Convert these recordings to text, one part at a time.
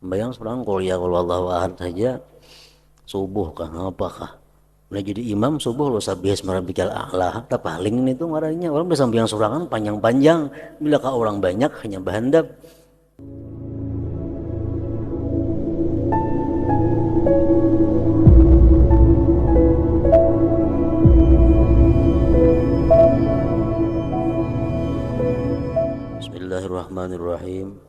Bayang seorang kalau ya kalau Allah ahad saja subuh kah apakah udah jadi imam subuh lo sabihas marabikal a'la tak paling itu ngarannya orang bisa sambil sorangan panjang-panjang bila ka orang banyak hanya bahandap. Bismillahirrahmanirrahim.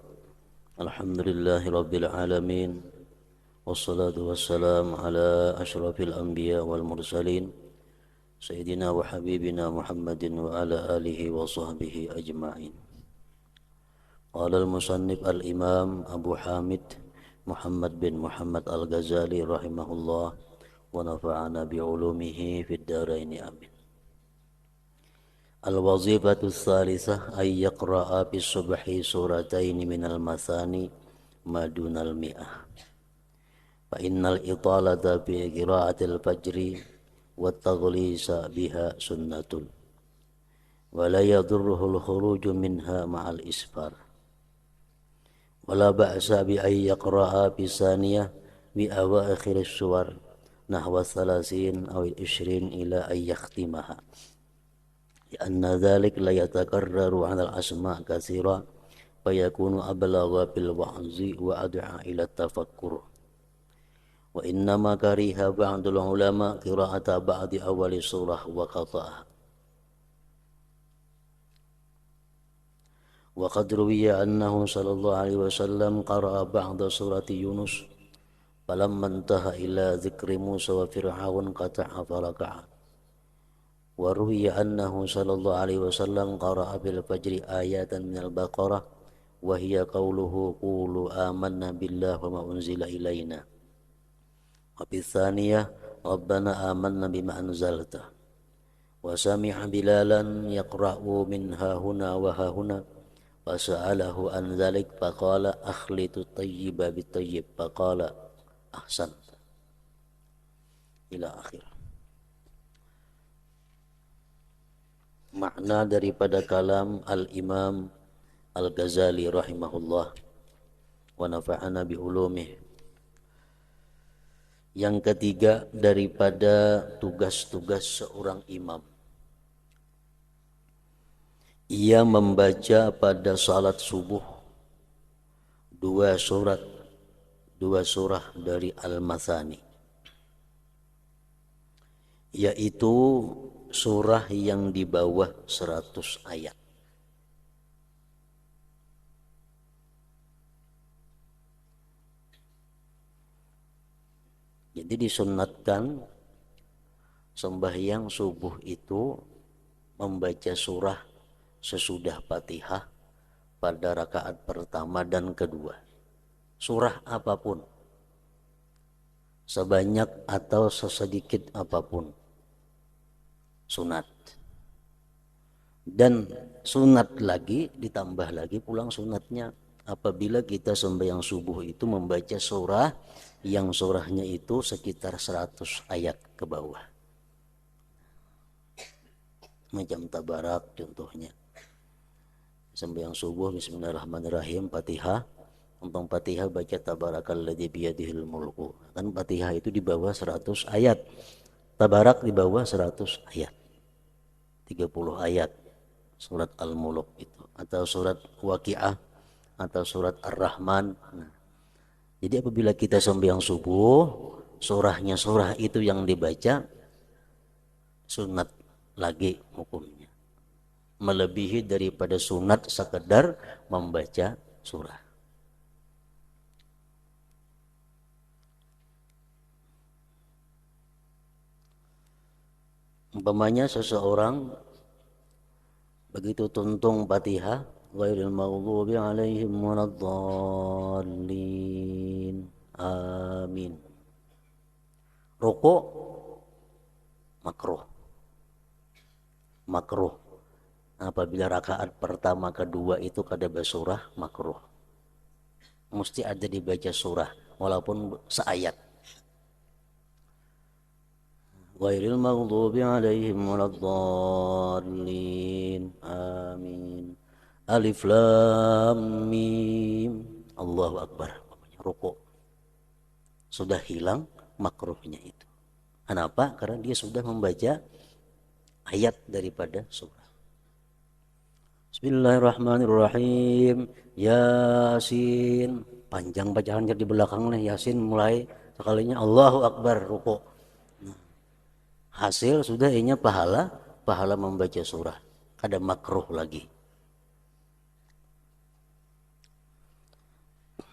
Alhamdulillahirabbil alamin. Wassalatu wassalamu ala asyrafil anbiya wal mursalin Sayyidina wa habibina Muhammadin wa ala alihi wa sahbihi ajma'in. Qala al-musannif al-imam Abu Hamid Muhammad bin Muhammad al-Ghazali rahimahullah wa nafa'ana bi'ulumihi fid dharaini amin. Al-wazifatu tsalisah ay yaqra'a bis subhi surataini minal masani madunal mi'ah. Fa innal italata bi qira'atil fajri wa taghlisa biha sunnatun wa la yadurruhu al-khuruju minha ma'al isfar wa la ba'sa bi ay yaqra'a bi saniyah bi awakhir as-suwar nahwa 30 aw 20 ila ay yakhtimaha لأن ذلك لا يتكرر على الأسماء كثيرا فيكون أبلغ بالوعظ وأدعى إلى التفكر وإنما كره بعض العلماء قراءة بعض أول سورة وقطعها وقد روي أنه صلى الله عليه وسلم قرأ بعض سورة يونس فلما انتهى إلى ذكر موسى وفرعون قطع فركع وروي أنه صلى الله عليه وسلم قرأ في الفجر آيات من البقرة وهي قوله قولوا آمنا بالله وما أنزل إلينا وفي الثانية ربنا آمنا بما أنزلت وسمع بلالا يقرأ منها هنا وها هنا فسأله عن ذلك فقال أخلط الطيب بالطيب فقال أحسنت إلى آخره. Makna daripada kalam al-imam al-Ghazali rahimahullah wa nafa'ana bi ulumih. Yang ketiga daripada tugas-tugas seorang imam, ia membaca pada salat subuh dua surah dari Al-Mathani, yaitu surah yang di bawah 100 ayat. Jadi disunatkan sembahyang subuh itu membaca surah sesudah Fatihah pada rakaat pertama dan kedua. Surah apapun, sebanyak atau sesedikit apapun, sunat. Dan sunat lagi, ditambah lagi pulang sunatnya apabila kita sembahyang subuh itu membaca surah yang surahnya itu sekitar 100 ayat ke bawah, macam Tabarak contohnya. Sembahyang subuh bismillahirrahmanirrahim, Fatihah, tentang Fatihah baca tabarakalladzi biyadihil mulku. Kan Fatihah itu di bawah 100 ayat, Tabarak di bawah 100 ayat, 30 ayat surat Al-Mulk itu, atau surat Waqiah atau surat Ar-Rahman. Nah, jadi apabila kita sembahyang subuh, surahnya surah itu yang dibaca, sunat lagi hukumnya, melebihi daripada sunat sekedar membaca surah. Umpamanya seseorang begitu tuntung Fatihah, ghairil maghdubi alaihim waladdallin, amin, rukuk makruh apabila rakaat pertama kedua itu kada basurah, makruh, mesti ada dibaca surah walaupun seayat. Ghairil maghdubi alaihim waladdallin, amin, alif lam mim, Allahu akbar. rukuk. Sudah hilang makruhnya itu. Kenapa? Karena dia sudah membaca ayat daripada surah. Bismillahirrahmanirrahim. Yasin. Panjang bacaannya di belakang nih. Yasin mulai sekalinya Allahu Akbar rukuk. Hasil sudah inya pahala membaca surah. Kada makruh lagi.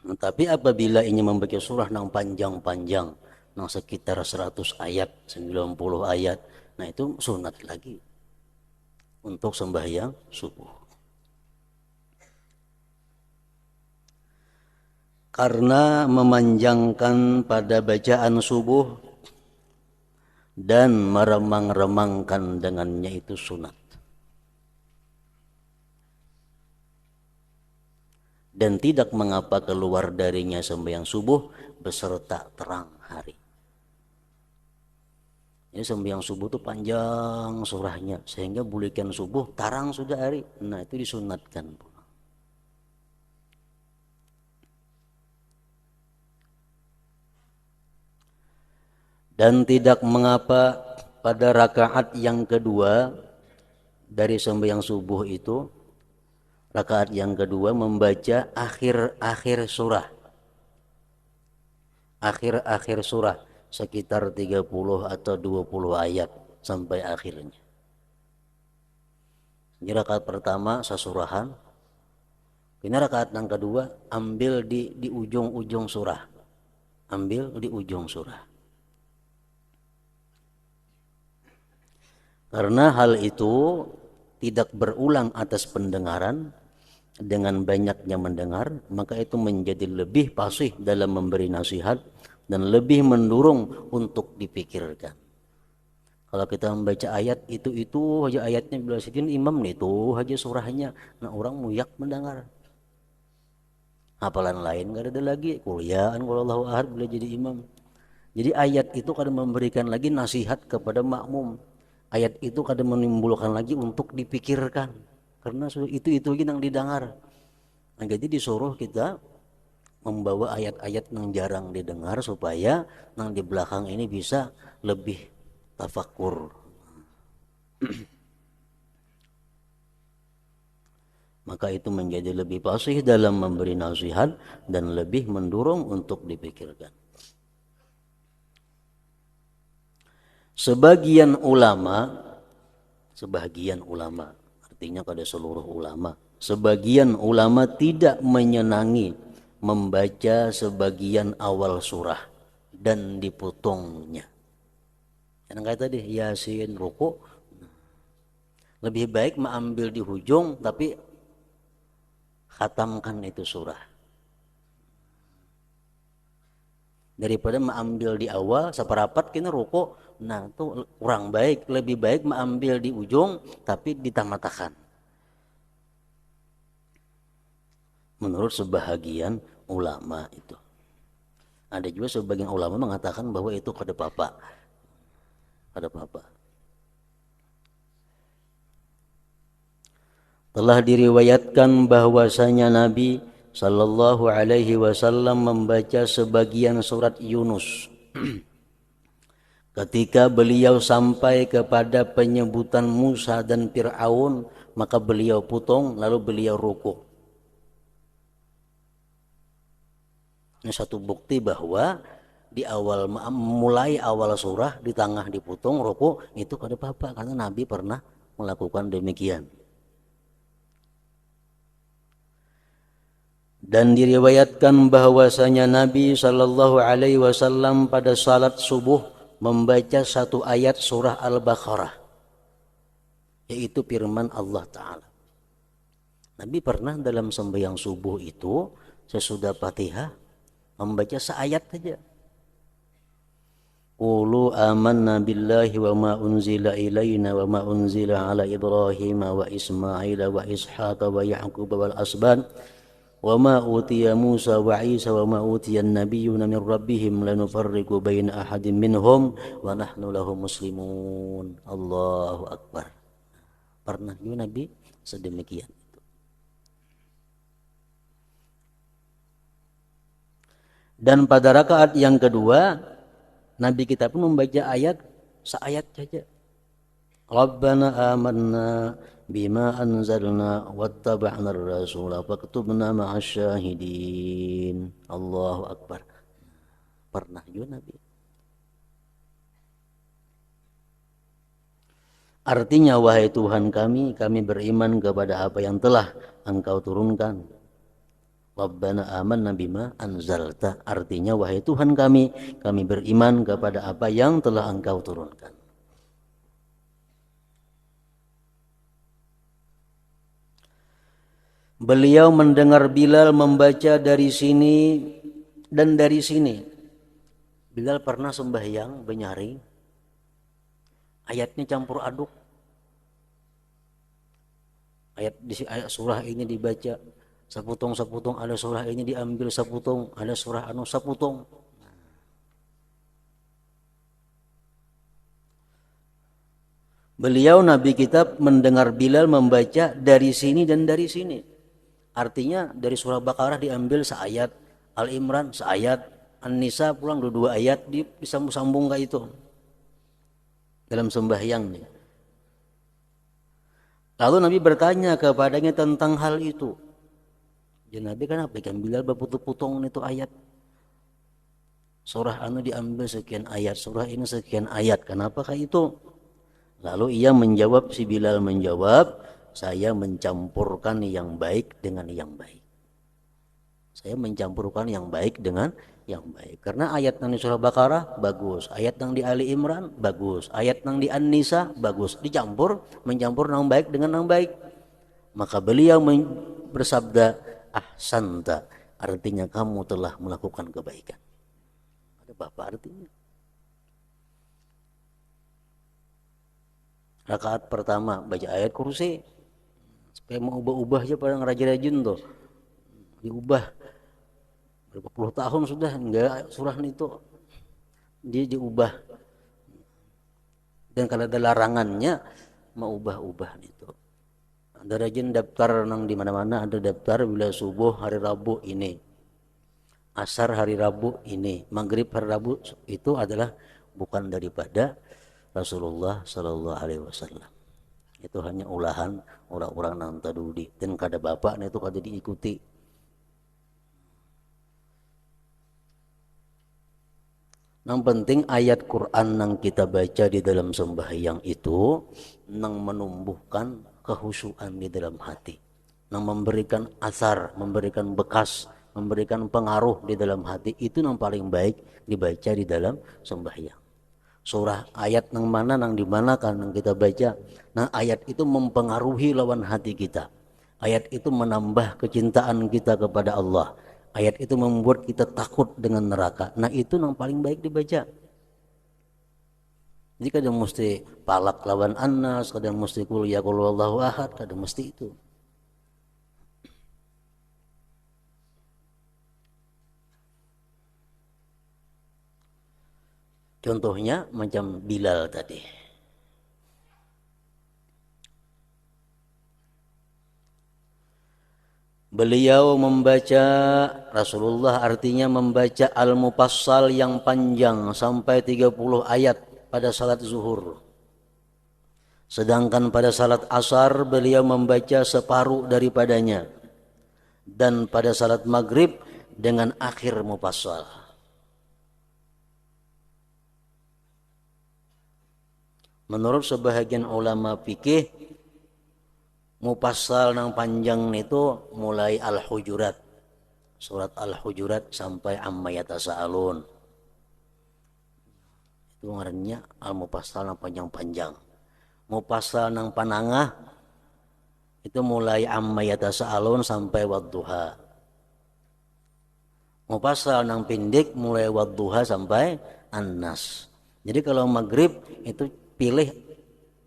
Tapi apabila ini membaca surah yang panjang-panjang, yang sekitar 100 ayat, 90 ayat, nah itu sunat lagi untuk sembahyang subuh. Karena memanjangkan pada bacaan subuh dan meremang-remangkan dengannya itu sunat. Dan tidak mengapa keluar darinya sembahyang subuh beserta terang hari. Ini sembahyang subuh itu panjang surahnya sehingga bulikan subuh tarang sudah hari. Nah itu disunatkan. Dan tidak mengapa pada rakaat yang kedua dari sembahyang subuh itu, rakaat yang kedua membaca akhir-akhir surah. Akhir-akhir surah sekitar 30 atau 20 ayat sampai akhirnya. Ini rakaat pertama sasurahan. Ini rakaat yang kedua ambil di ujung-ujung surah. Ambil di ujung surah. Karena hal itu tidak berulang atas pendengaran, dengan banyaknya mendengar, maka itu menjadi lebih fasih dalam memberi nasihat dan lebih mendorong untuk dipikirkan. Kalau kita membaca ayat itu aja ayatnya bila sedin imam itu aja surahnya, nah orang muyak mendengar. Hafalan lain gak ada lagi, kuliahan kalau Allahu Ahad boleh jadi imam. Jadi ayat itu kadang memberikan lagi nasihat kepada makmum. Ayat itu kadang menimbulkan lagi untuk dipikirkan. Karena itu yang didengar. Nah, jadi disuruh kita membawa ayat-ayat yang jarang didengar supaya yang di belakang ini bisa lebih tafakur. Maka itu menjadi lebih fasih dalam memberi nasihat dan lebih mendorong untuk dipikirkan. Sebagian ulama artinya pada seluruh ulama, sebagian ulama tidak menyenangi membaca sebagian awal surah dan dipotongnya. Yang kayak tadi Yasin, ruku, lebih baik mengambil di ujung tapi khatamkan itu surah daripada mengambil di awal seperapat kena ruku. Nah itu kurang baik, lebih baik mengambil di ujung tapi ditamatakan menurut sebahagian ulama. Itu ada juga sebagian ulama mengatakan bahwa itu kada apa-apa. Telah diriwayatkan bahwasanya Nabi Sallallahu Alaihi Wasallam membaca sebagian surat Yunus ketika beliau sampai kepada penyebutan Musa dan Fir'aun, maka beliau potong lalu beliau rukuk. Ini satu bukti bahwa di awal mulai awal surah di tengah dipotong rukuk itu kada apa-apa karena Nabi pernah melakukan demikian. Dan diriwayatkan bahwasanya Nabi Sallallahu Alaihi Wasallam pada salat subuh membaca satu ayat surah Al-Baqarah, yaitu firman Allah Ta'ala. Nabi pernah dalam sembahyang subuh itu sesudah Fatihah membaca seayat saja. Qulu amanna billahi wa ma unzila ilaina wa ma unzila ala Ibrahim wa Ismail wa Ishaq wa Ya'qub wal asban wa ma utiya Musa wa Isa wa ma utiya an-nabiyyuna min rabbihim lanufarriqu baina ahadin minhum wa nahnu lahu muslimun. Allahu akbar. Pernah juga Nabi sedemikian. Dan pada rakaat yang kedua Nabi kita pun membaca ayat seayat saja. Rabbana amanna bima anzalna wattaba'na ar-rasula faktubna ma'asy syahidin. Allahu akbar. Pernah juga Nabi. Artinya wahai Tuhan kami beriman kepada apa yang telah Engkau turunkan. Rabbana amanna bima anzalta. Artinya wahai Tuhan kami beriman kepada apa yang telah Engkau turunkan. Beliau mendengar Bilal membaca dari sini dan dari sini. Bilal pernah sembahyang benyaring, ayatnya campur aduk. Ayat surah ini dibaca seputong-seputong, ada surah ini diambil seputong, ada surah anu seputong. Beliau Nabi kita mendengar Bilal membaca dari sini dan dari sini. Artinya dari surah Baqarah diambil seayat, Al Imran seayat, An-Nisa pulang dua ayat disambung-sambung kayak itu dalam sembahyang. Lalu Nabi bertanya kepadanya tentang hal itu. Ya Nabi kenapa ikan Bilal berputung-putung itu ayat? Surah anu diambil sekian ayat, surah ini sekian ayat. Kenapa kayak itu? Lalu ia menjawab, si Bilal menjawab, saya mencampurkan yang baik dengan yang baik. Saya mencampurkan yang baik dengan yang baik. Karena ayat yang di surah Baqarah bagus, ayat yang di Ali Imran bagus, ayat yang di An-Nisa bagus. Mencampur yang baik dengan yang baik. Maka beliau bersabda, ahsanta, artinya kamu telah melakukan kebaikan. Ada apa artinya? Rakaat pertama baca ayat kursi, supaya mau ubah-ubah aja pada ngerajin-rajin tuh, diubah berapa puluh tahun sudah enggak surah itu dia diubah, dan kalau ada larangannya mau ubah-ubah itu. Ada rajin daftar nang di mana-mana, ada daftar bila subuh hari Rabu ini, asar hari Rabu ini, maghrib hari Rabu, itu adalah bukan daripada Rasulullah Sallallahu Alaihi Wasallam. Itu hanya ulahan orang-orang nang tadudi, dan kada bapak itu kada diikuti. Yang penting ayat Quran yang kita baca di dalam sembahyang itu yang menumbuhkan kehusuan di dalam hati, yang memberikan asar, memberikan bekas, memberikan pengaruh di dalam hati, itu yang paling baik dibaca di dalam sembahyang. Surah ayat yang mana, yang dimana kan yang kita baca, nah ayat itu mempengaruhi lawan hati kita. Ayat itu menambah kecintaan kita kepada Allah. Ayat itu membuat kita takut dengan neraka. Nah itu yang paling baik dibaca. Jadi kadang mesti palak lawan annas, kadang mesti kul ya qul wallahu ahad, kadang mesti itu. Contohnya macam Bilal tadi. Beliau membaca, Rasulullah artinya membaca Al-Mufassal yang panjang sampai 30 ayat pada salat zuhur. Sedangkan pada salat asar beliau membaca separuh daripadanya. Dan pada salat maghrib dengan akhir Mufassal. Menurut sebahagian ulama fikih, Mufassal nang panjang itu mulai Al-Hujurat, surat Al-Hujurat sampai Amma Yatasaalun. Itu ngarannya Al-Mufassal nang panjang-panjang. Mufassal nang panangah itu mulai Amma Yatasaalun sampai Wadduha. Mufassal nang pendek mulai Wadduha sampai An-Nas. Jadi kalau maghrib itu pilih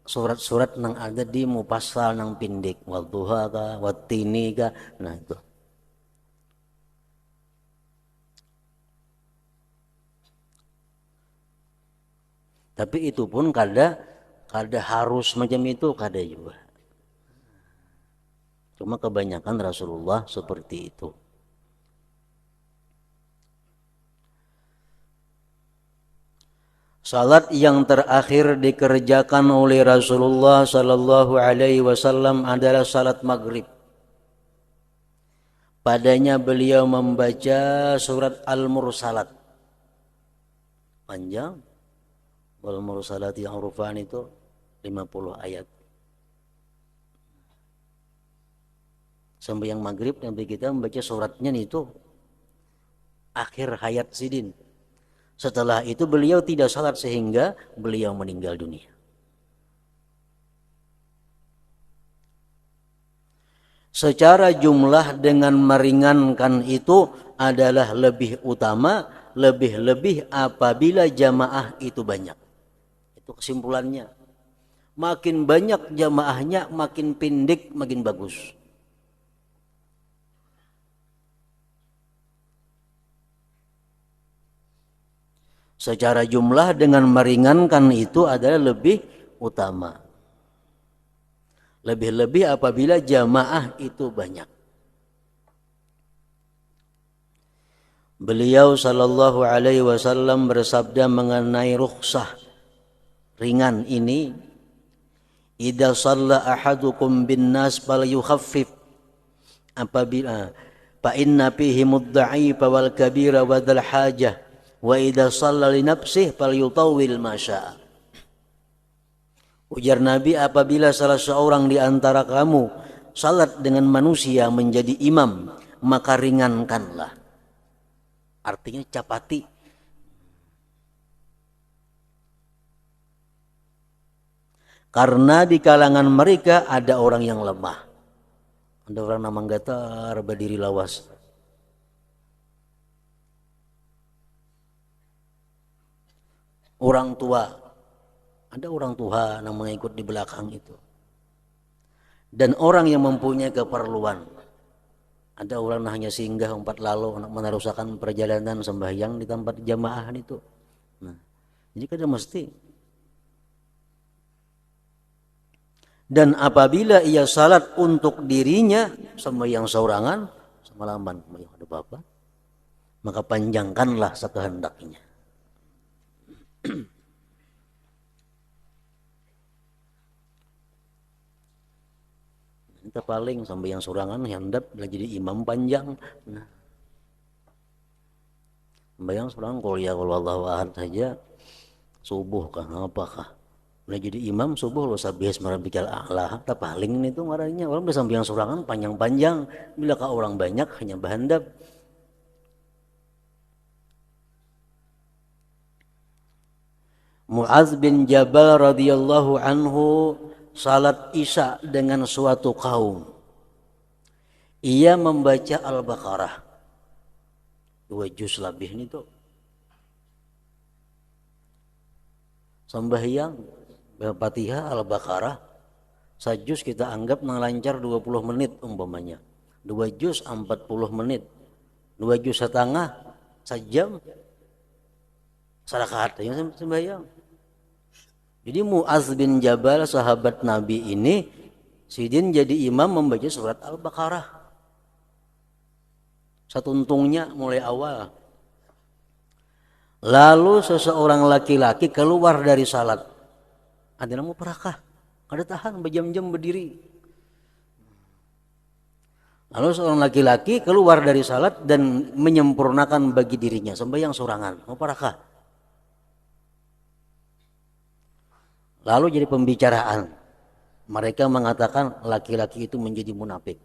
surat-surat yang ada di Mufassal yang pendek, Wadduha kah, Wattini kah, nah itu. Tapi itu pun kada harus macam itu, kada juga. Cuma kebanyakan Rasulullah seperti itu. Salat yang terakhir dikerjakan oleh Rasulullah sallallahu alaihi wasallam adalah salat maghrib. Padanya beliau membaca surat Al-Mursalat. Panjang. Al-Mursalat yang urufan itu 50 ayat. Sampai yang maghrib Nabi kita membaca suratnya itu akhir hayat sidin. Setelah itu beliau tidak salat sehingga beliau meninggal dunia. Secara jumlah dengan meringankan itu adalah lebih utama, lebih-lebih apabila jamaah itu banyak. Itu kesimpulannya. Makin banyak jamaahnya, makin pendek, makin bagus. Secara jumlah dengan meringankan itu adalah lebih utama. Lebih-lebih apabila jamaah itu banyak. Beliau sallallahu alaihi wasallam bersabda mengenai rukhsah ringan ini, idza shalla ahadukum bin nas falyukhaffif, apabila fa inna fihi mudda'ifa wal kabira wa dzal hajah wa idza shalla li nafsihi falyutawwil ma syaa. Ujar Nabi, apabila salah seorang di antara kamu salat dengan manusia menjadi imam, maka ringankanlah. Artinya capati. Karena di kalangan mereka ada orang yang lemah. Ada orang namang gatar berdiri lawas. Orang tua. Ada orang tua yang mengikut di belakang itu. Dan orang yang mempunyai keperluan. Ada orang hanya singgah 4 lalu untuk meneruskan perjalanan sembahyang di tempat jamaah itu. Nah, jadi kada mesti. Dan apabila ia salat untuk dirinya sembahyang saurangan, semalaman ada apa-apa, maka panjangkanlah sekehendaknya. Kita paling sampai yang surangan handap jadi imam panjang. Nah, bayang surangan kalau ya kalau Allah ahad saja subuh kah apakah? Udah jadi imam subuh lo sabihas marabikal a'la. Tak paling itu marahnya orang bisa sampai yang surangan panjang-panjang. Bila ka orang banyak hanya berhandap. Mu'adz bin Jabal radhiyallahu anhu salat isya dengan suatu kaum. Ia membaca Al-Baqarah 2 juz lebih ini tuh. Sembahyang Al-Fatihah Al-Baqarah sajus kita anggap melancar 20 menit umpamanya. 2 juz 40 menit. 2 juz setengah sejam. Sarakaat yang sembahyang. Jadi Mu'adz bin Jabal sahabat Nabi ini sidin jadi imam membaca surat Al-Baqarah. Satuntungnya mulai awal. Lalu seseorang laki-laki keluar dari salat. Ada namu perakah. Kada tahan berjam-jam berdiri. Lalu seorang laki-laki keluar dari salat dan menyempurnakan bagi dirinya sembahyang sorangan. Mau perakah. Lalu jadi pembicaraan. Mereka mengatakan laki-laki itu menjadi munafik.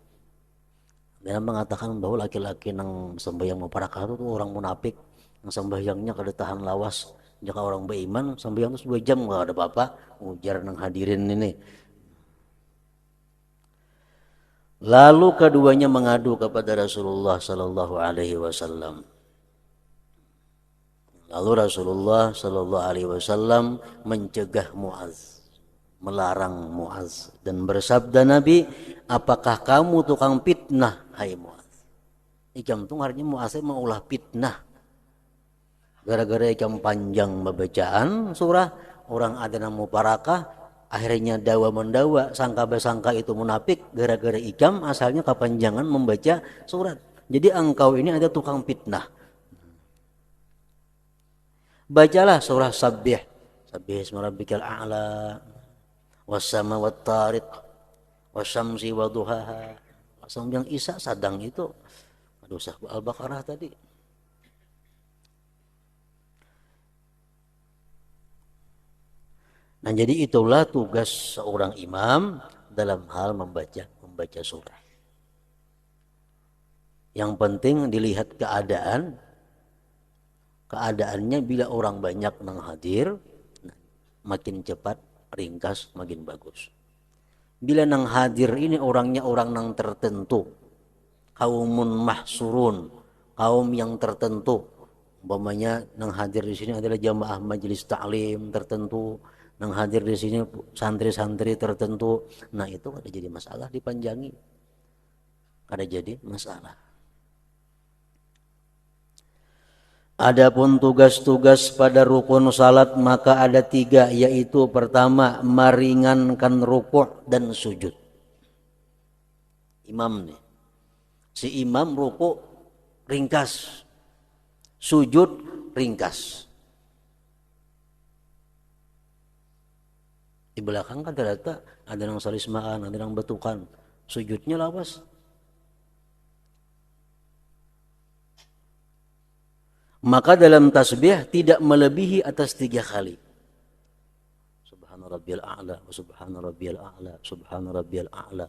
Dan mengatakan bahwa laki-laki yang sembahyang muparakah itu orang munafik. Yang sembahyangnya kada tahan lawas. Jika orang beriman sembahyang itu 2 jam gak ada apa-apa. Ujar nang hadirin ini. Lalu keduanya mengadu kepada Rasulullah sallallahu alaihi wasallam. Lalu Rasulullah sallallahu alaihi wasallam mencegah Mu'adz, melarang Mu'adz dan bersabda Nabi, apakah kamu tukang fitnah hai Mu'adz? Ikam tu artinya Mu'adz maulah fitnah. Gara-gara ikam panjang bacaan surah, orang ada namu parakah, akhirnya dawa mendawa, sangka besangka itu munafik gara-gara ikam asalnya kepanjangan membaca surat. Jadi engkau ini ada tukang fitnah. Bacalah surah Sabbih Sabbihisma rabbikal a'la, was-sama wat-tariq, wasyamsi waduhaha. Langsung yang Isa sadang itu. Aduh, Al-Baqarah tadi. Nah, jadi itulah tugas seorang imam dalam hal membaca surah. Yang penting dilihat keadaannya bila orang banyak nang hadir, makin cepat, ringkas, makin bagus. Bila nang hadir ini orangnya orang nang tertentu, kaumun mahsurun, kaum yang tertentu, umpamanya nang hadir di sini adalah jamaah majelis taklim tertentu, nang hadir di sini santri-santri tertentu, nah itu kada jadi masalah dipanjangi, kada jadi masalah. Adapun tugas-tugas pada rukun salat maka ada 3, yaitu pertama meringankan rukuk dan sujud. Imam nih, si imam rukuk ringkas, sujud ringkas. Di belakang kan ternyata ada yang salismaan, ada yang betukan, sujudnya lawas. Maka dalam tasbih tidak melebihi atas 3 kali. Subhana rabbiyal a'la, subhana rabbiyal a'la, subhana rabbiyal a'la.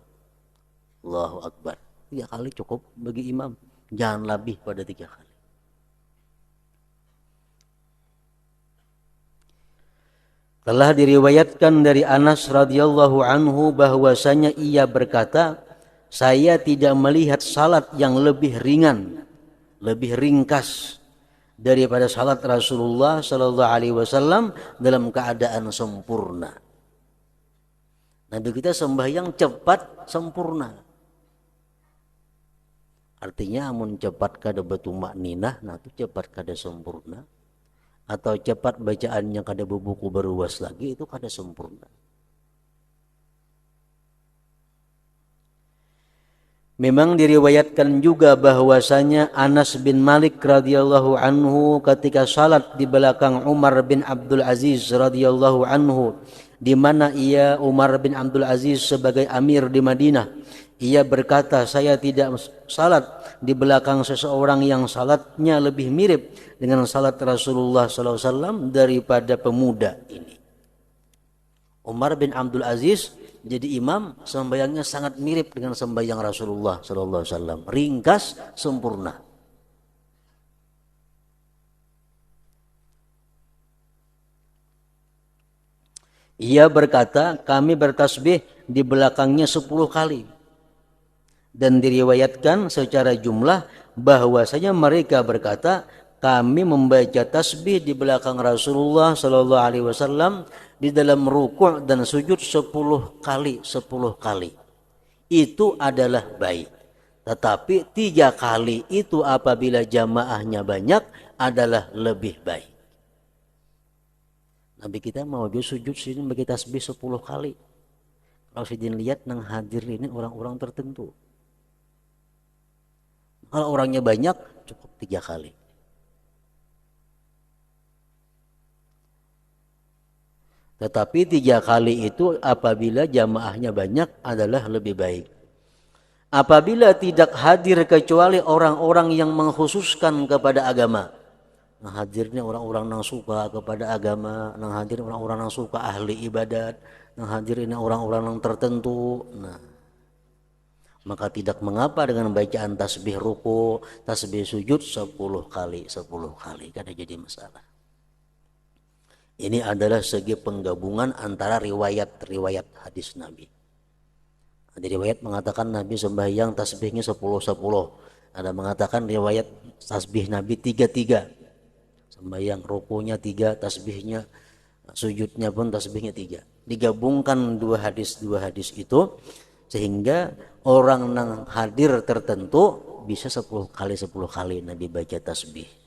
Allahu akbar. 3 kali cukup bagi imam. Jangan lebih pada 3 kali. Telah diriwayatkan dari Anas radhiyallahu anhu bahwasanya ia berkata, saya tidak melihat salat yang lebih ringan, lebih ringkas daripada salat Rasulullah sallallahu alaihi wasallam dalam keadaan sempurna. Nabi kita sembahyang cepat sempurna. Artinya amun cepat kada betumak ninah, nah itu cepat kada sempurna. Atau cepat bacaannya kada bebuku beruas lagi, itu kada sempurna. Memang diriwayatkan juga bahwasanya Anas bin Malik radhiyallahu anhu ketika salat di belakang Umar bin Abdul Aziz radhiyallahu anhu, di mana Umar bin Abdul Aziz sebagai amir di Madinah, ia berkata, saya tidak salat di belakang seseorang yang salatnya lebih mirip dengan salat Rasulullah sallallahu alaihi wasallam daripada pemuda ini. Umar bin Abdul Aziz jadi imam, sembahyangnya sangat mirip dengan sembahyang Rasulullah sallallahu alaihi wasallam, ringkas, sempurna. Ia berkata, kami bertasbih di belakangnya 10 kali. Dan diriwayatkan secara jumlah bahwasanya mereka berkata, kami membaca tasbih di belakang Rasulullah sallallahu alaihi wasallam di dalam rukuk dan sujud 10 kali. Itu adalah baik. Tetapi 3 kali itu apabila jamaahnya banyak adalah lebih baik. Nabi kita mau juga sujud sini bagi tasbih 10 kali. Kalau sidin lihat nang hadir ini orang-orang tertentu. Kalau orangnya banyak cukup 3 kali. Tetapi 3 kali itu apabila jamaahnya banyak adalah lebih baik. Apabila tidak hadir kecuali orang-orang yang mengkhususkan kepada agama. Nah, hadirnya orang-orang yang suka kepada agama, nah hadir orang-orang yang suka ahli ibadat, nah hadir ini orang-orang yang tertentu. Nah, maka tidak mengapa dengan bacaan tasbih ruku, tasbih sujud 10 kali, kada jadi masalah. Ini adalah segi penggabungan antara riwayat-riwayat hadis Nabi. Ada riwayat mengatakan Nabi sembahyang tasbihnya 10. Ada mengatakan riwayat tasbih Nabi 3. Sembahyang rukunya 3, tasbihnya, sujudnya pun tasbihnya 3. Digabungkan dua hadis itu sehingga orang yang hadir tertentu bisa 10 kali Nabi baca tasbih.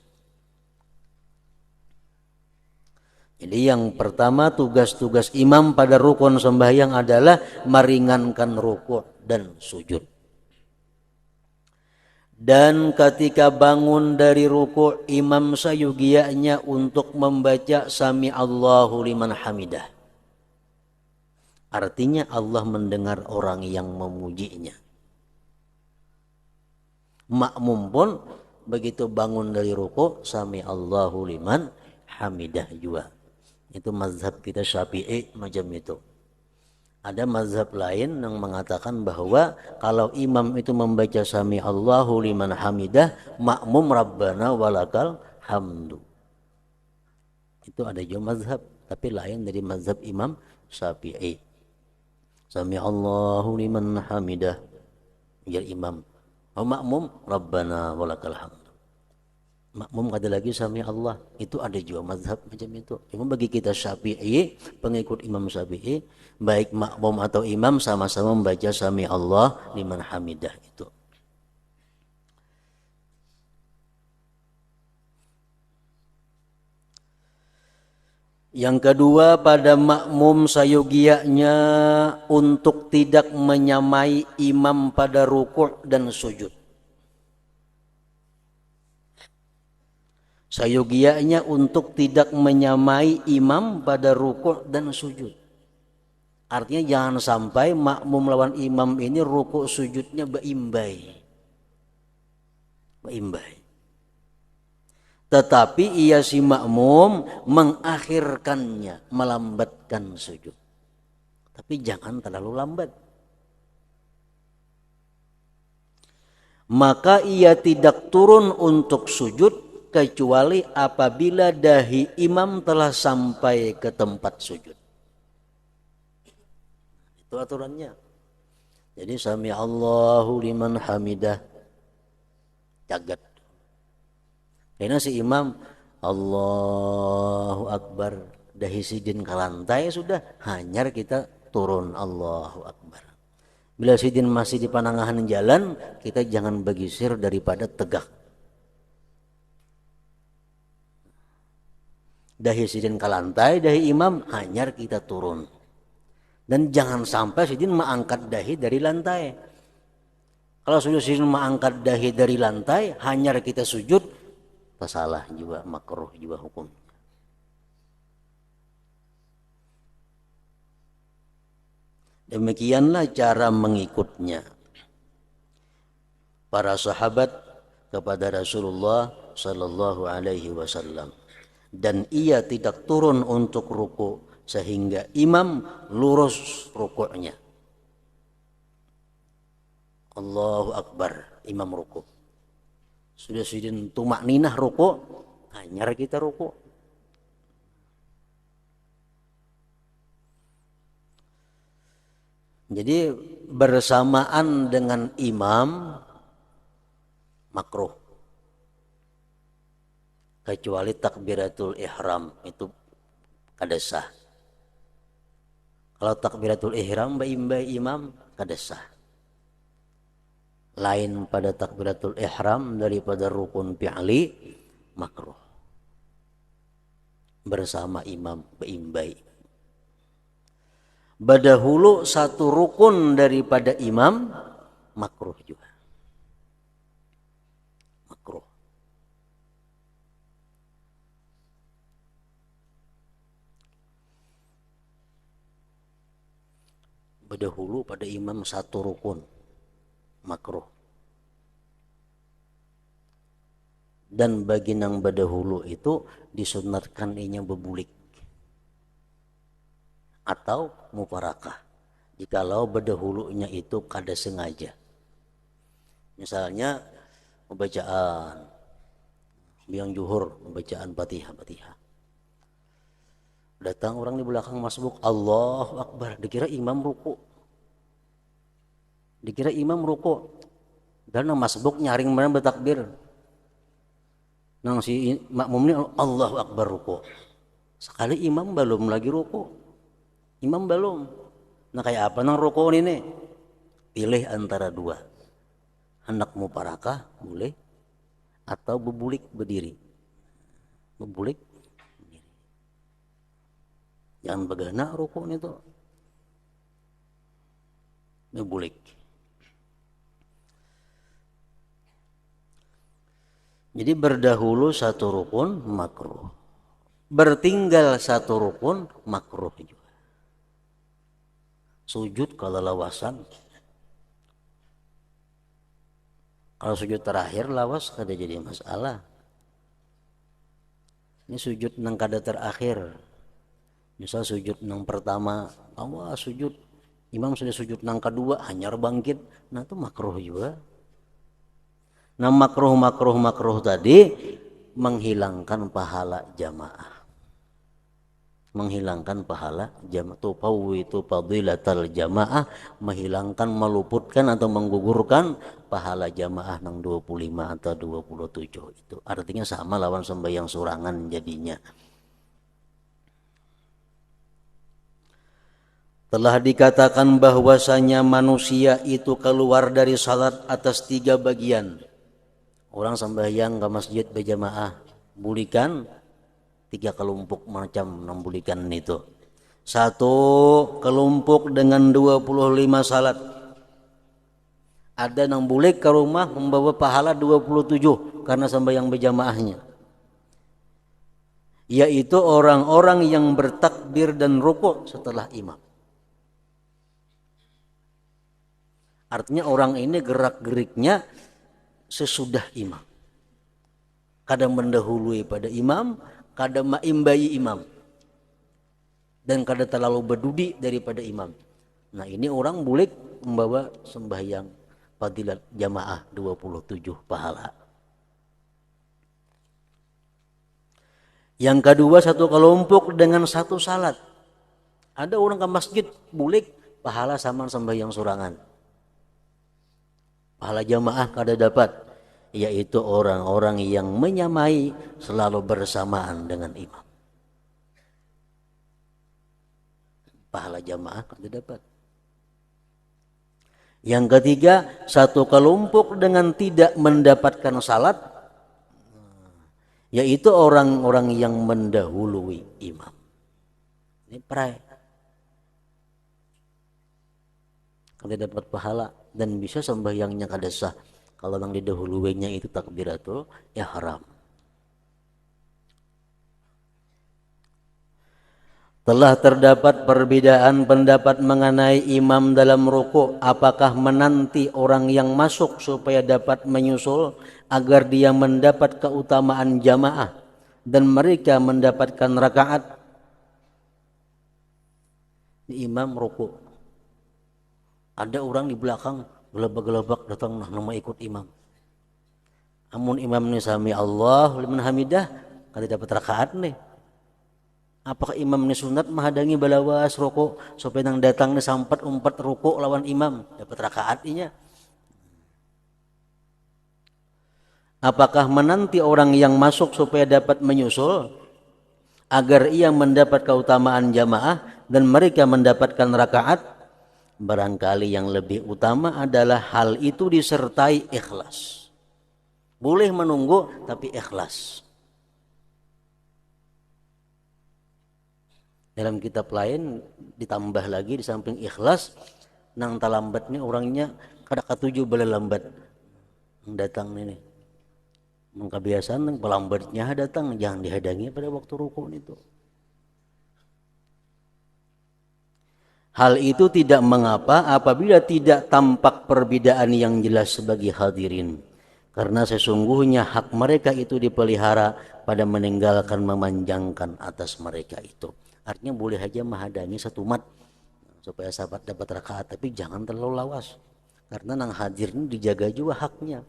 Jadi yang pertama tugas-tugas imam pada rukun sembahyang adalah meringankan rukuk dan sujud. Dan ketika bangun dari ruku' imam sayugianya untuk membaca sami Allahu liman hamidah. Artinya Allah mendengar orang yang memujinya. Makmum pun begitu bangun dari ruku' sami Allahu liman hamidah juga. Itu mazhab kita Syafi'i macam itu. Ada mazhab lain yang mengatakan bahwa kalau imam itu membaca sami Allahu liman hamidah, makmum rabbana walakal hamdu. Itu ada juga mazhab, tapi lain dari mazhab Imam Syafi'i. Sami Allahu liman hamidah, biar imam. Makmum rabbana walakal hamdu. Makmum ada lagi sami Allah, itu ada juga mazhab macam itu. Cuma bagi kita Syafi'i, pengikut Imam Syafi'i, baik makmum atau imam sama-sama membaca sami Allah liman hamidah itu. Yang kedua, pada makmum sayogianya untuk tidak menyamai imam pada ruku' dan sujud. Sayogianya untuk tidak menyamai imam pada ruku' dan sujud. Artinya jangan sampai makmum lawan imam ini ruku' sujudnya beimbai. Beimbai. Tetapi ia si makmum mengakhirkannya, melambatkan sujud. Tapi jangan terlalu lambat. Maka ia tidak turun untuk sujud kecuali apabila dahi imam telah sampai ke tempat sujud. Itu aturannya. Jadi sami Allahu liman hamidah, jagat. Karena si imam Allahu Akbar, dahi sidin ke lantai sudah, hanyar kita turun Allahu Akbar. Bila sidin masih di panangahan jalan, kita jangan bergeser daripada tegak. Dahi sidin ke lantai, dahi imam hanyar kita turun. Dan jangan sampai sidin mengangkat dahi dari lantai. Kalau sudah sidin mengangkat dahi dari lantai, hanyar kita sujud, salah juga, makruh juga hukum. Demikianlah cara mengikutnya para sahabat kepada Rasulullah Sallallahu Alaihi Wasallam. Dan ia tidak turun untuk ruku sehingga imam lurus rukuknya. Allahu Akbar, imam ruku. Sudah sidin tumak ninah ruku, hanyar kita ruku. Jadi bersamaan dengan imam makruh. Kecuali takbiratul ihram itu kada sah. Kalau takbiratul ihram baimbai imam kada sah. Lain pada takbiratul ihram daripada rukun fi'li makruh. Bersama imam baimbai. Badahulu satu rukun daripada imam makruh juga. Makruh. Berdahulu pada imam satu rukun makruh. Dan bagi nang berdahulu itu disunatkan inya bebulik atau mufarakah jikalau berdahulunya itu kada sengaja. Misalnya pembacaan biang juhur, pembacaan Fatihah. Datang orang di belakang masbuk, Allahu Akbar, dikira imam ruku. Dan masbuk nyaring mana bertakbir. Nang si makmum ini Allahu Akbar ruku. Sekali imam belum lagi ruku. Imam belum. Nah kayak apa nang ruku ini? Pilih antara dua. Hendak muparakah boleh atau bebulik berdiri. Bebulik jangan begana rukun itu. Bebulik. Jadi berdahulu satu rukun makruh, bertinggal satu rukun makruh juga. Sujud kalau lawasan, kalau sujud terakhir lawas kada jadi masalah. Ini sujud nang kada terakhir, misal sujud nang pertama, awas sujud imam sudah sujud nang kedua hanyar bangkit, nah itu makruh juga. Nah makruh tadi menghilangkan pahala jamaah, menghilangkan pahala jamaah, tufawwitu fadilatal jamaah, menghilangkan, meluputkan atau menggugurkan pahala jamaah nang 25 atau 27 itu. Artinya sama lawan sembahyang surangan jadinya. Telah dikatakan bahwasanya manusia itu keluar dari salat atas 3 bagian. Orang sembahyang ke masjid berjamaah, bulikan 3 kelompok macam membulikan itu. 1 kelompok dengan 25 salat. Ada yang bulik ke rumah membawa pahala 27 karena sembahyang berjamaahnya. Yaitu orang-orang yang bertakbir dan rukuk setelah imam. Artinya orang ini gerak-geriknya sesudah imam, kadang mendahului pada imam, kadang maimbai imam, dan kadang terlalu berdudi daripada imam. Nah ini orang boleh membawa sembahyang fadilat jamaah 27 pahala. Yang kedua, 1 kelompok dengan 1 salat. Ada orang ke masjid boleh pahala sama sembahyang surangan, pahala jamaah kada dapat, yaitu orang-orang yang menyamai selalu bersamaan dengan imam. Pahala jamaah kada dapat. Yang ketiga, 1 kelompok dengan tidak mendapatkan salat, yaitu orang-orang yang mendahului imam. Ini perai, kada dapat pahala dan bisa sembahyangnya kada sah kalau yang didahuluinya itu takbiratul ihram. Telah terdapat perbedaan pendapat mengenai imam dalam rukuk, apakah menanti orang yang masuk supaya dapat menyusul agar dia mendapat keutamaan jamaah dan mereka mendapatkan rakaat. Imam rukuk, ada orang di belakang gelabak-gelabak datang nama ikut imam. Amun imam ni sami Allah liman hamidah kada dapat rakaat nih. Apakah imam ni sunat mahadangi balawas rukuk supaya nang datang ni sampat umpat rukuk lawan imam dapat rakaat inya? Apakah menanti orang yang masuk supaya dapat menyusul agar ia mendapat keutamaan jamaah dan mereka mendapatkan rakaat? Barangkali yang lebih utama adalah hal itu disertai ikhlas. Boleh menunggu tapi ikhlas. Dalam kitab lain ditambah lagi di samping ikhlas, nang talambatnya orangnya kada katuju bala lambat datang ini. Mengkebiasaan nang pelambatnya datang jangan dihadangi pada waktu rukuk itu. Hal itu tidak mengapa apabila tidak tampak perbedaan yang jelas sebagai hadirin. Karena sesungguhnya hak mereka itu dipelihara pada meninggalkan memanjangkan atas mereka itu. Artinya boleh aja menghadani satu mat supaya sahabat dapat rakaat, tapi jangan terlalu lawas. Karena nang hadir ini dijaga juga haknya.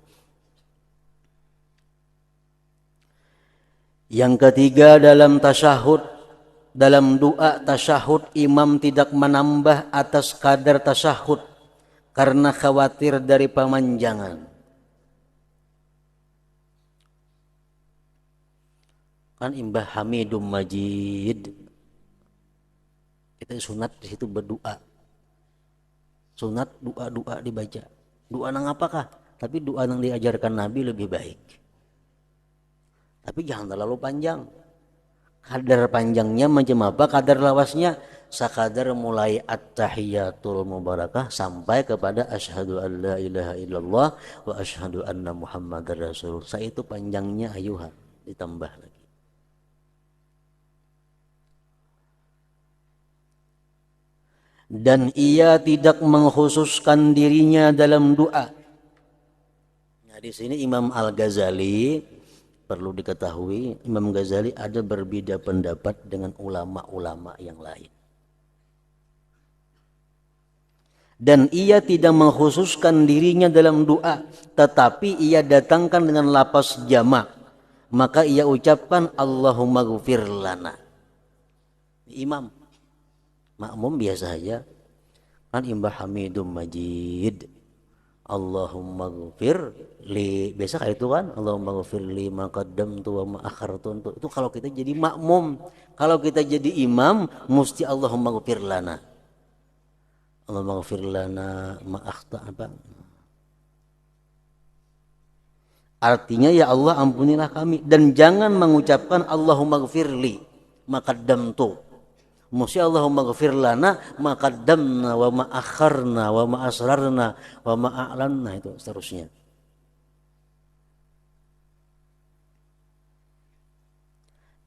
Yang ketiga, dalam tasyahud, dalam doa tasyahud imam tidak menambah atas kadar tasyahud karena khawatir dari pemanjangan. Kan imbah hamidum majid, kita sunat di situ berdoa. Sunat doa dibaca. Doa nang apakah? Tapi doa yang diajarkan Nabi lebih baik. Tapi jangan terlalu panjang. Kadar panjangnya macam apa? Kadar lawasnya sakadar mulai at-tahiyatul mubarakah sampai kepada asyhadu an la ilaha illallah wa asyhadu anna muhammadar rasul. Saya itu panjangnya ayuhan ditambah lagi. Dan ia tidak mengkhususkan dirinya dalam doa. Nah, di sini Imam Al-Ghazali perlu diketahui, Imam Ghazali ada berbeda pendapat dengan ulama-ulama yang lain. Dan ia tidak mengkhususkan dirinya dalam doa, tetapi ia datangkan dengan lafaz jamak. Maka ia ucapkan Allahumma ghfir lana. Imam, makmum biasa saja. Kan imbah hamidum majid. Allahumma ghfir li, biasa kayak itu kan, Allahumma ghfir li ma qaddamtu wa ma akhartu. Itu kalau kita jadi makmum. Kalau kita jadi imam mesti Allahumma ghfir lana. Allahumma ghfir lana ma akhta apa? Artinya ya Allah ampunilah kami, dan jangan mengucapkan Allahumma ghfir li ma qaddamtu. Mesti Allahumma ghafir lana ma qaddamna wa ma akharna wa ma asrarna wa ma a'lanna, itu seterusnya.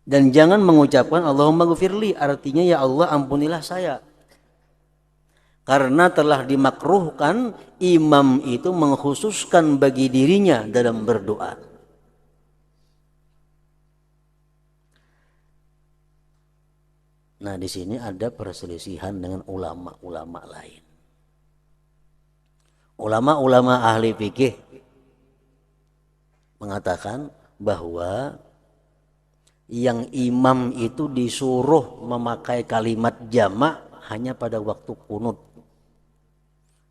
Dan jangan mengucapkan Allahumma ghafirli, artinya ya Allah ampunilah saya. Karena telah dimakruhkan imam itu mengkhususkan bagi dirinya dalam berdoa. Nah, di sini ada perselisihan dengan ulama-ulama lain. Ulama-ulama ahli fikih mengatakan bahwa yang imam itu disuruh memakai kalimat jamak hanya pada waktu qunut.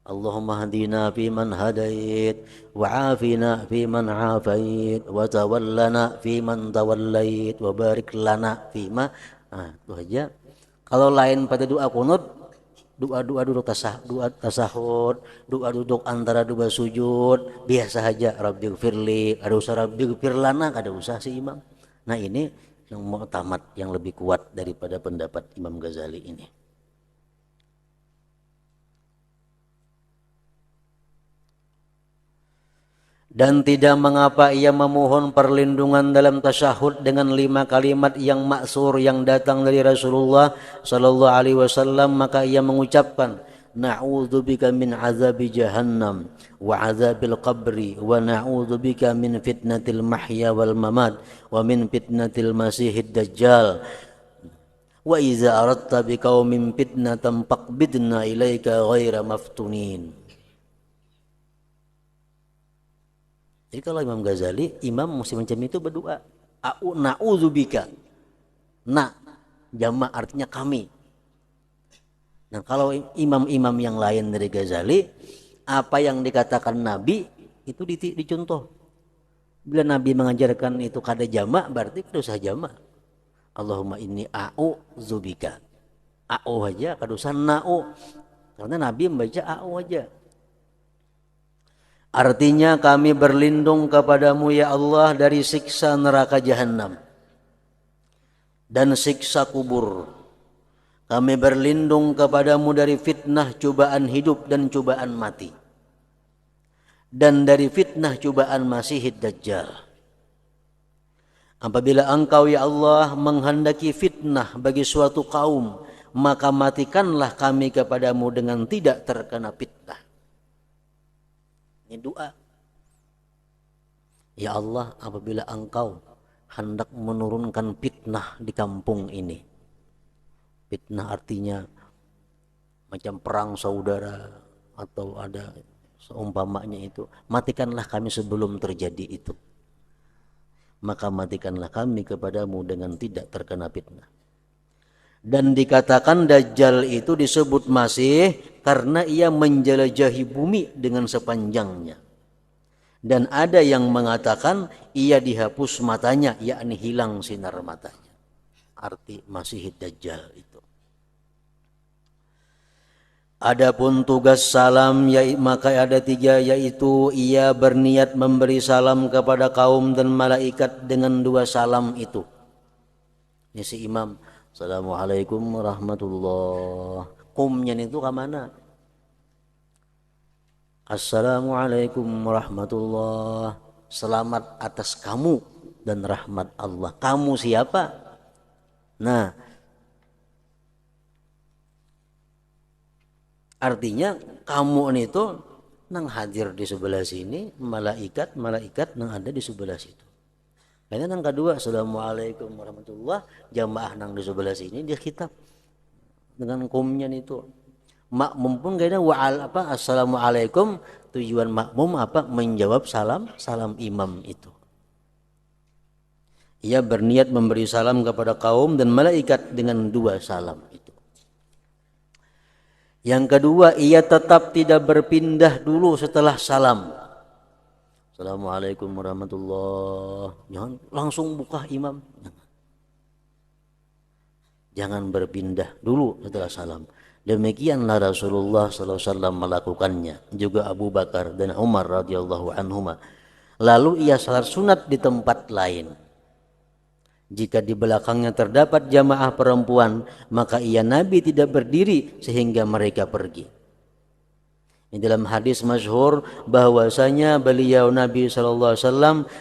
Allahumma hadina fi man hadait wa afina fi man afait wa tawallana fi man tawallait wa barik lana fi ma. Nah, itu aja. Kalau lain pada doa kunut, doa duduk tasahud, doa duduk antara dua sujud, biasa saja Rabbighfirli, ada usah Rabbighfir lana, ada usah si imam. Nah, ini yang mu'tamad, yang lebih kuat daripada pendapat Imam Ghazali ini. Dan tidak mengapa ia memohon perlindungan dalam tasyahud dengan 5 kalimat yang maksur yang datang dari Rasulullah sallallahu alaihi wasallam, maka ia mengucapkan na'udzubika min azabi jahannam wa azabil qabri wa na'udzubika min fitnatil mahya wal mamat wa min fitnatil masihid dajjal wa iza aradta biqaumin fitnatan faqbidna ilaika ghaira maftunin. Jadi kalau Imam Ghazali, imam mesti macam itu berdoa. Na'udzubika. Na, jamak artinya kami. Nah, kalau imam-imam yang lain dari Ghazali, apa yang dikatakan Nabi itu dicontoh. Bila Nabi mengajarkan itu kada jamak, berarti kada usah jamak. Allahumma inni a'udzubika. A'u aja, kada usah na'u. Karena Nabi membaca a'u aja. Artinya kami berlindung kepadamu ya Allah dari siksa neraka jahanam dan siksa kubur. Kami berlindung kepadamu dari fitnah cobaan hidup dan cobaan mati, dan dari fitnah cobaan Masihid Dajjal. Apabila engkau ya Allah menghendaki fitnah bagi suatu kaum, maka matikanlah kami kepadamu dengan tidak terkena fitnah. Ini doa. Ya Allah, apabila engkau hendak menurunkan fitnah di kampung ini. Fitnah artinya macam perang saudara atau ada seumpamanya itu. Matikanlah kami sebelum terjadi itu. Maka matikanlah kami kepadamu dengan tidak terkena fitnah. Dan dikatakan Dajjal itu disebut Masih karena ia menjelajahi bumi dengan sepanjangnya. Dan ada yang mengatakan ia dihapus matanya, yakni hilang sinar matanya. Arti Masih Dajjal itu. Adapun tugas salam maka ada 3, yaitu ia berniat memberi salam kepada kaum dan malaikat dengan 2 salam itu. Ini si imam, Assalamualaikum warahmatullah. Kumnya itu ke mana? Assalamualaikum warahmatullah. Selamat atas kamu dan rahmat Allah. Kamu siapa? Nah, artinya kamu itu nang hadir di sebelah sini, malaikat nang ada di sebelah situ. Karena nang kedua, Assalamualaikum warahmatullah, jamaah nang di sebelah sini dia kitab dengan kumnya itu. Makmum pun kayaknya assalamualaikum, tujuan makmum apa? Menjawab salam imam itu. Ia berniat memberi salam kepada kaum dan malaikat dengan 2 salam itu. Yang kedua, ia tetap tidak berpindah dulu setelah salam. Assalamualaikum warahmatullah. Jangan langsung buka imam. Jangan berpindah dulu setelah salam. Demikianlah Rasulullah SAW melakukannya, juga Abu Bakar dan Umar radhiyallahu anhuma. Lalu ia salat sunat di tempat lain. Jika di belakangnya terdapat jamaah perempuan, maka ia Nabi tidak berdiri sehingga mereka pergi. Di dalam hadis masyhur bahwasanya beliau Nabi SAW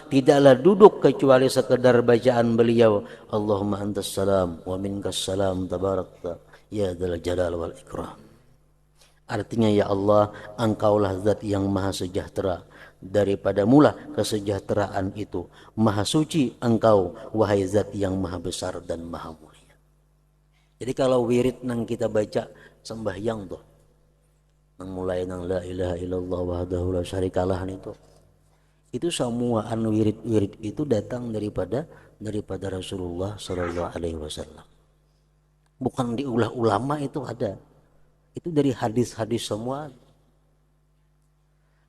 tidaklah duduk kecuali sekedar bacaan beliau, Allahumma antas salam wa minkas salam tabarakta ya dzal jalal wal ikram. Artinya, ya Allah, engkaulah zat yang maha sejahtera, daripada mula kesejahteraan itu maha suci engkau, wahai zat yang maha besar dan maha mulia. Jadi kalau wirid nang kita baca sembahyang tuh, nang mulai nang la ilaha illallah wahdahu la syarikalah itu semua wirid itu datang daripada Rasulullah sallallahu alaihi wasallam. Bukan diulah ulama, itu ada. Itu dari hadis-hadis semua.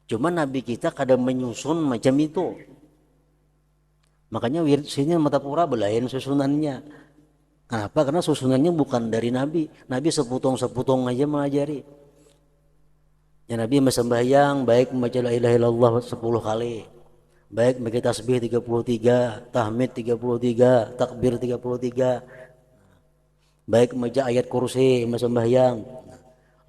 Cuma Nabi kita kadang menyusun macam itu. Makanya wirid sini mata pura belain susunannya. Kenapa? Karena susunannya bukan dari Nabi. Nabi seputong-seputong aja mengajari. Ya, Nabi sembahyang baik membaca la ilaha illallah 10 kali. Baik membaca tasbih 33, tahmid 33, takbir 33. Baik membaca ayat kursi sembahyang.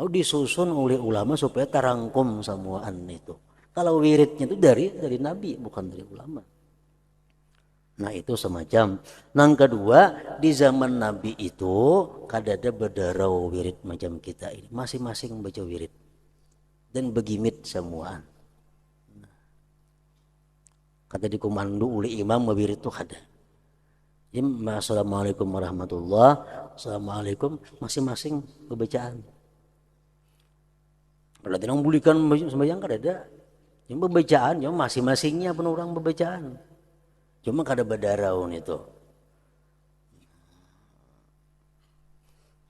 Disusun oleh ulama supaya terangkum semuaan itu. Kalau wiridnya itu dari Nabi, bukan dari ulama. Nah, itu semacam. Yang kedua, di zaman Nabi itu kadada berdarau wirid macam kita ini. Masing-masing baca wirid dan begimit semuaan. Kata dikomando oleh imam wirid itu ada. Assalamualaikum warahmatullah, assalamualaikum, masing-masing pembacaan. Kalau tidak membulikan sembahyang kan ada. Yang pembacaan, yang masing-masingnya pun orang pembacaan. Cuma kada berdarau itu.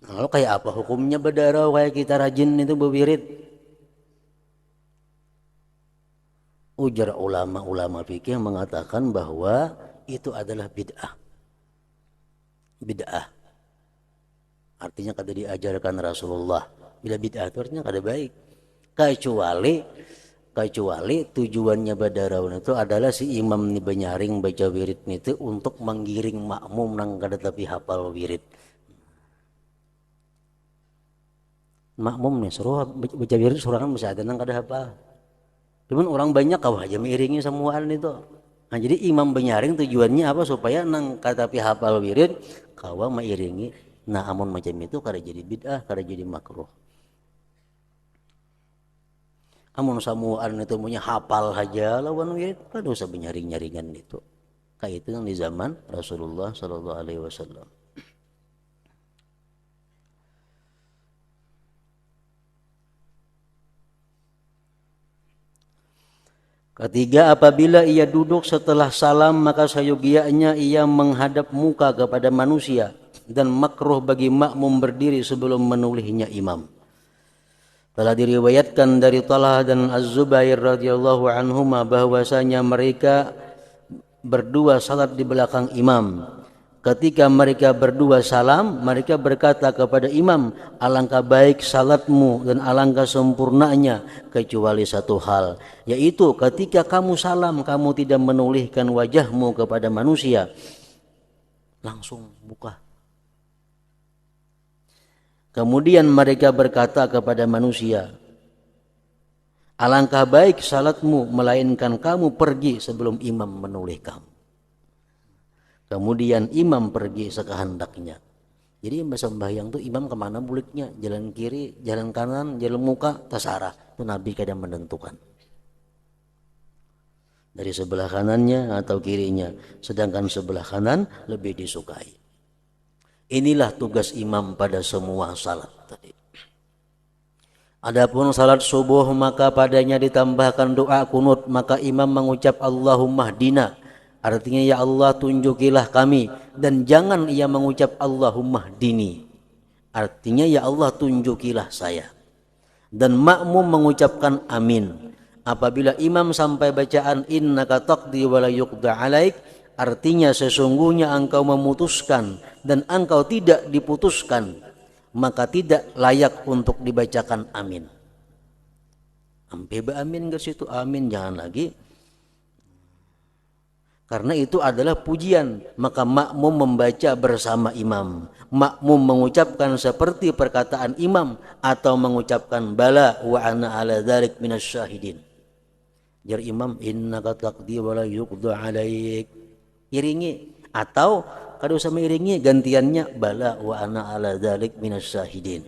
Kalau kayak apa hukumnya berdarau kayak kita rajin itu berwirid? Ujar ulama-ulama fikih mengatakan bahwa itu adalah bid'ah. Bid'ah artinya kada diajarkan Rasulullah. Bila bid'ah itu artinya kada baik. Kecuali tujuannya badarau itu adalah si imam ni benyaring baca wirid itu untuk menggiring makmum nang kada tapi hafal wirid. Makmum nih suruh baca wirid sorangan masih ada nang kada hafal. Cuman orang banyak kau aja mengiringi semuaan itu. Nah, jadi imam benyaring tujuannya apa? Supaya nang kada tapi hafal wirid kawa mengiringi. Nah, amun macam itu kada jadi bid'ah, kada jadi makruh. Amun samuan itu punya hafal aja lawan wirid, kada usah benyaring-nyaringan itu. Kayak itu yang di zaman Rasulullah sallallahu alaihi wasallam. Ketiga, apabila ia duduk setelah salam, maka sayogianya ia menghadap muka kepada manusia, dan makruh bagi makmum berdiri sebelum menulihnya imam. Telah diriwayatkan dari Talha dan Az-Zubair radhiyallahu anhuma bahwasanya mereka berdua salat di belakang imam. Ketika mereka berdua salam, mereka berkata kepada imam, alangkah baik salatmu dan alangkah sempurnanya, kecuali satu hal, yaitu ketika kamu salam, kamu tidak menolehkan wajahmu kepada manusia. Langsung buka. Kemudian mereka berkata kepada manusia, alangkah baik salatmu melainkan kamu pergi sebelum imam menoleh kamu. Kemudian imam pergi sekehendaknya. Jadi sembahyang tuh imam kemana buliknya, jalan kiri, jalan kanan, jalan muka, terserah. Itu Nabi kadang menentukan. Dari sebelah kanannya atau kirinya, sedangkan sebelah kanan lebih disukai. Inilah tugas imam pada semua salat tadi. Adapun salat subuh maka padanya ditambahkan doa kunut, maka imam mengucap Allahumma hdina. Artinya ya Allah tunjukilah kami, dan jangan ia mengucap Allahumma hdini. Artinya ya Allah tunjukilah saya. Dan makmum mengucapkan amin. Apabila imam sampai bacaan innaka taqdi wa la yuqda alaik, artinya sesungguhnya engkau memutuskan dan engkau tidak diputuskan, maka tidak layak untuk dibacakan amin. Sampai amin ke situ, amin jangan lagi. Karena itu adalah pujian, maka makmum membaca bersama imam. Makmum mengucapkan seperti perkataan imam atau mengucapkan bala wa ana ala dzalik minasyahidin. Jar imam innaka taqdi wa la yuqda alaik. Iringi atau kada usah mengiringi, gantiannya bala wa ana ala dzalik minasyahidin.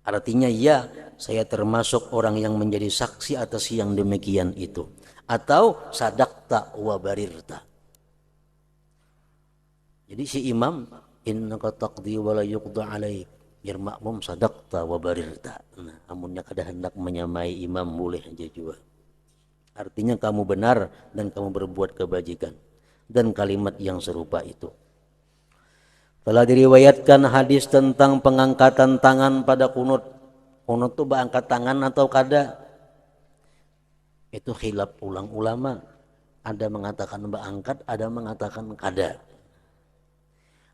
Artinya ya, saya termasuk orang yang menjadi saksi atas yang demikian itu. Atau sadaqta wa barirta. Jadi si imam innaka taqdi wa la yuqda alaik, biar makmum sadaqta wa barirta. Nah, amunnya kada hendak menyamai imam boleh aja juga. Artinya kamu benar dan kamu berbuat kebajikan, dan kalimat yang serupa itu. Telah diriwayatkan hadis tentang pengangkatan tangan pada kunut. Kunut itu berangkat tangan atau kada? Itu khilaf ulang ulama. Ada mengatakan berangkat, ada mengatakan kada.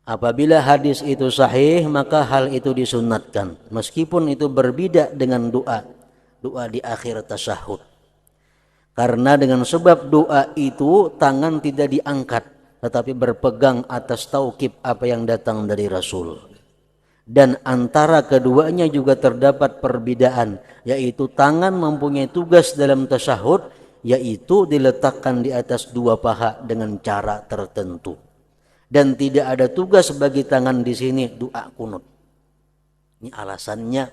Apabila hadis itu sahih, maka hal itu disunatkan. Meskipun itu berbeda dengan doa di akhir tasyahud. Karena dengan sebab doa itu tangan tidak diangkat, tetapi berpegang atas taukib apa yang datang dari Rasul. Dan antara keduanya juga terdapat perbedaan, yaitu tangan mempunyai tugas dalam tasyahud, yaitu diletakkan di atas dua paha dengan cara tertentu. Dan tidak ada tugas bagi tangan di sini doa kunut. Ini alasannya,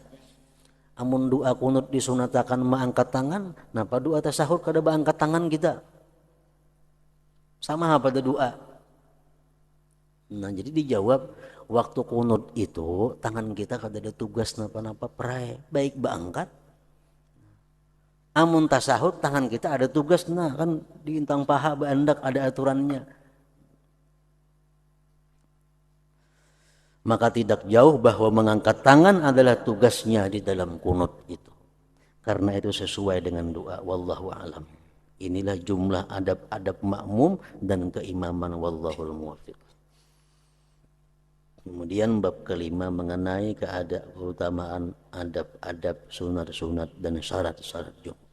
amun doa kunut disunatakan mengangkat tangan, kenapa doa tasyahud kada mengangkat tangan kita? Sama apa ada doa? Nah, jadi dijawab, waktu kunut itu tangan kita kada ada tugas napa-napa perai, baik berangkat. Amun tasahud tangan kita ada tugas, nah kan diintang paha beandak ada aturannya. Maka tidak jauh bahwa mengangkat tangan adalah tugasnya di dalam kunut itu. Karena itu sesuai dengan doa, wallahu alam. Inilah jumlah adab-adab makmum dan keimaman, wallahul muwaffiq. Kemudian bab kelima mengenai keutamaan adab-adab, sunat-sunat dan syarat-syarat Jumat.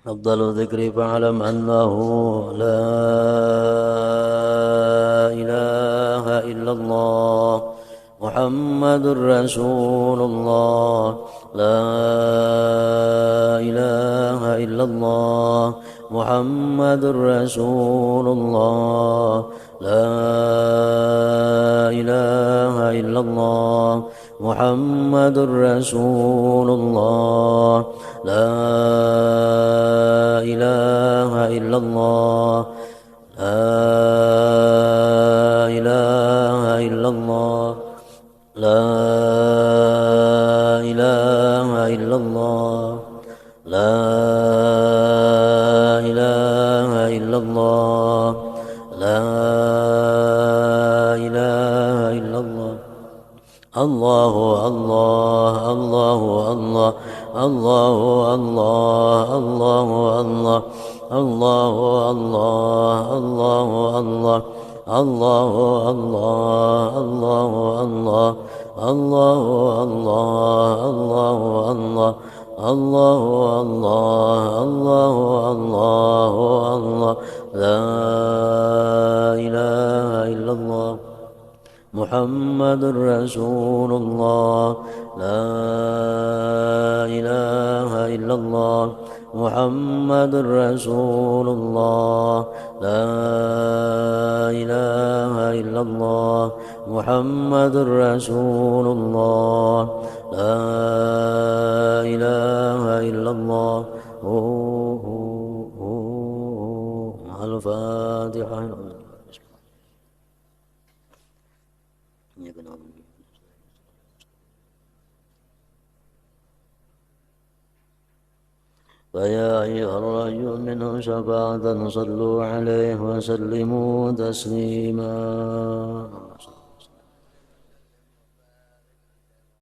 Afdalu dzikri fa'lam annahu la ilaha illallah Muhammadur Rasulullah, la ilaha illallah Muhammadur Rasulullah, la ilaha illallah Muhammadur Rasulullah, la ilaha illallah, la ilaha illallah, la ilaha illallah, la ilaha illallah, la ilaha illallah. Allahu Allah, Allahu Allah, Allahu Allah, Allahu Allah, Allahu Allah, Allahu Allah, Allahu Allah, Allahu Allah, Allahu Allah, Allahu Allah, الله الله الله الله الله لا إله إلا الله محمد رسول الله لا إله إلا الله محمد رسول الله لا إله إلا الله محمد رسول الله لا إله إلا الله الفاتحة فيا أيها الرجل منه شفاعة صلوا عليه وسلموا تسليما.